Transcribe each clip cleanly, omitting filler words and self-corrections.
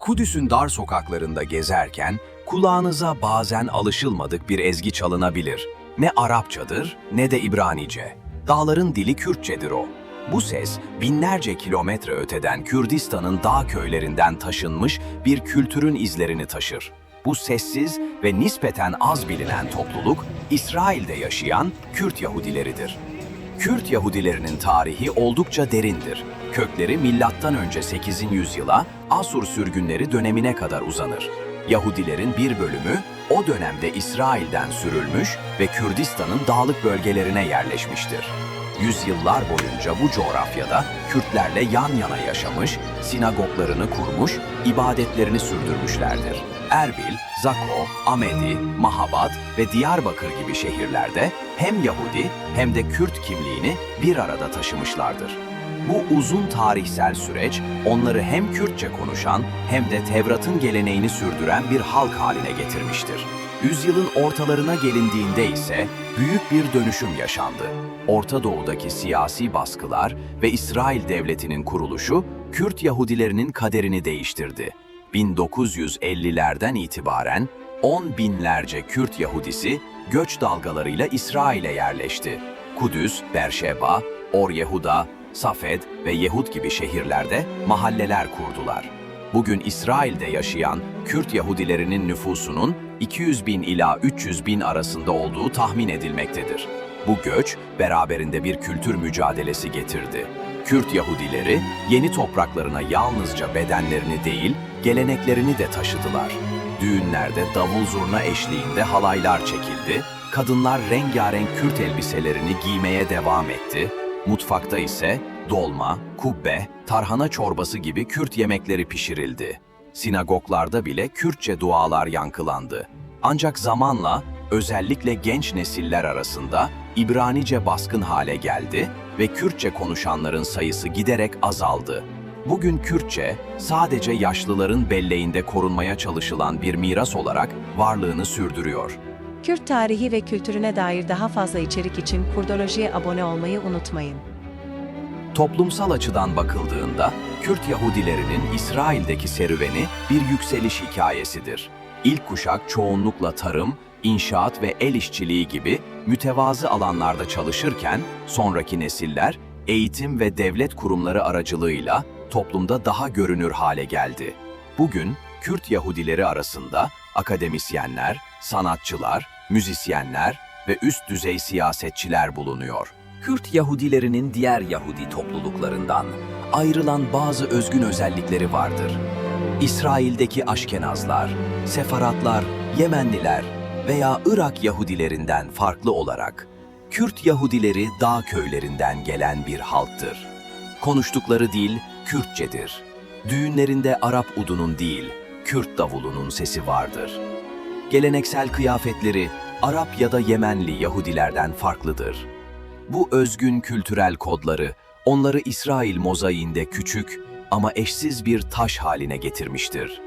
Kudüs'ün dar sokaklarında gezerken kulağınıza bazen alışılmadık bir ezgi çalınabilir. Ne Arapçadır ne de İbranice. Dağların dili Kürtçedir o. Bu ses binlerce kilometre öteden Kürdistan'ın dağ köylerinden taşınmış bir kültürün izlerini taşır. Bu sessiz ve nispeten az bilinen topluluk İsrail'de yaşayan Kürt Yahudileridir. Kürt Yahudilerinin tarihi oldukça derindir. Kökleri M.Ö. 8. yüzyıla Asur sürgünleri dönemine kadar uzanır. Yahudilerin bir bölümü o dönemde İsrail'den sürülmüş ve Kürdistan'ın dağlık bölgelerine yerleşmiştir. Yüzyıllar boyunca bu coğrafyada Kürtlerle yan yana yaşamış, sinagoglarını kurmuş, ibadetlerini sürdürmüşlerdir. Erbil, Zako, Amedi, Mahabat ve Diyarbakır gibi şehirlerde hem Yahudi hem de Kürt kimliğini bir arada taşımışlardır. Bu uzun tarihsel süreç onları hem Kürtçe konuşan hem de Tevrat'ın geleneğini sürdüren bir halk haline getirmiştir. Yüzyılın ortalarına gelindiğinde ise büyük bir dönüşüm yaşandı. Orta Doğu'daki siyasi baskılar ve İsrail Devleti'nin kuruluşu Kürt Yahudilerinin kaderini değiştirdi. 1950'lerden itibaren 10 binlerce Kürt Yahudisi göç dalgalarıyla İsrail'e yerleşti. Kudüs, Berşeba, Or Yehuda, Safed ve Yehud gibi şehirlerde mahalleler kurdular. Bugün İsrail'de yaşayan Kürt Yahudilerinin nüfusunun 200 bin ila 300 bin arasında olduğu tahmin edilmektedir. Bu göç beraberinde bir kültür mücadelesi getirdi. Kürt Yahudileri yeni topraklarına yalnızca bedenlerini değil, geleneklerini de taşıdılar. Düğünlerde davul zurna eşliğinde halaylar çekildi, kadınlar rengarenk Kürt elbiselerini giymeye devam etti, mutfakta ise dolma, kubbe, tarhana çorbası gibi Kürt yemekleri pişirildi. Sinagoglarda bile Kürtçe dualar yankılandı. Ancak zamanla özellikle genç nesiller arasında İbranice baskın hale geldi ve Kürtçe konuşanların sayısı giderek azaldı. Bugün Kürtçe sadece yaşlıların belleğinde korunmaya çalışılan bir miras olarak varlığını sürdürüyor. Kürt tarihi ve kültürüne dair daha fazla içerik için Kurdoloji'ye abone olmayı unutmayın. Toplumsal açıdan bakıldığında Kürt Yahudilerinin İsrail'deki serüveni bir yükseliş hikayesidir. İlk kuşak çoğunlukla tarım, inşaat ve el işçiliği gibi mütevazı alanlarda çalışırken sonraki nesiller eğitim ve devlet kurumları aracılığıyla toplumda daha görünür hale geldi. Bugün Kürt Yahudileri arasında akademisyenler, sanatçılar, müzisyenler ve üst düzey siyasetçiler bulunuyor. Kürt Yahudilerinin diğer Yahudi topluluklarından ayrılan bazı özgün özellikleri vardır. İsrail'deki Aşkenazlar, Sefaratlar, Yemenliler veya Irak Yahudilerinden farklı olarak Kürt Yahudileri dağ köylerinden gelen bir halktır. Konuştukları dil Kürtçedir. Düğünlerinde Arap udunun değil, Kürt davulunun sesi vardır. Geleneksel kıyafetleri Arap ya da Yemenli Yahudilerden farklıdır. Bu özgün kültürel kodları onları İsrail mozaiğinde küçük ama eşsiz bir taş haline getirmiştir.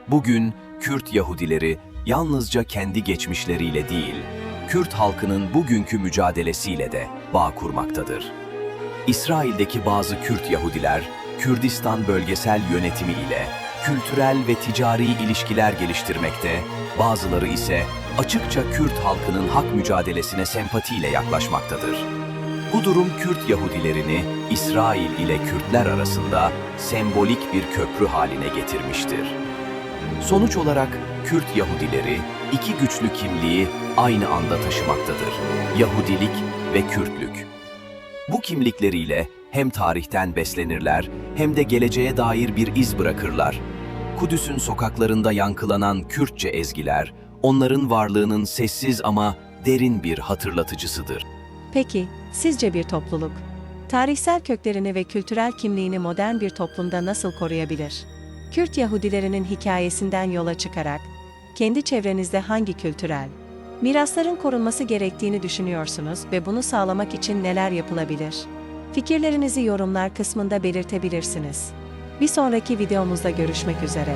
Bugün Kürt Yahudileri yalnızca kendi geçmişleriyle değil, Kürt halkının bugünkü mücadelesiyle de bağ kurmaktadır. İsrail'deki bazı Kürt Yahudiler, Kürdistan bölgesel yönetimi ile kültürel ve ticari ilişkiler geliştirmekte, bazıları ise açıkça Kürt halkının hak mücadelesine sempatiyle yaklaşmaktadır. Bu durum Kürt Yahudilerini İsrail ile Kürtler arasında sembolik bir köprü haline getirmiştir. Sonuç olarak Kürt Yahudileri iki güçlü kimliği aynı anda taşımaktadır: Yahudilik ve Kürtlük. Bu kimlikleriyle hem tarihten beslenirler hem de geleceğe dair bir iz bırakırlar. Kudüs'ün sokaklarında yankılanan Kürtçe ezgiler, onların varlığının sessiz ama derin bir hatırlatıcısıdır. Peki, sizce bir topluluk, tarihsel köklerini ve kültürel kimliğini modern bir toplumda nasıl koruyabilir? Kürt Yahudilerinin hikayesinden yola çıkarak, kendi çevrenizde hangi kültürel mirasların korunması gerektiğini düşünüyorsunuz ve bunu sağlamak için neler yapılabilir? Fikirlerinizi yorumlar kısmında belirtebilirsiniz. Bir sonraki videomuzda görüşmek üzere.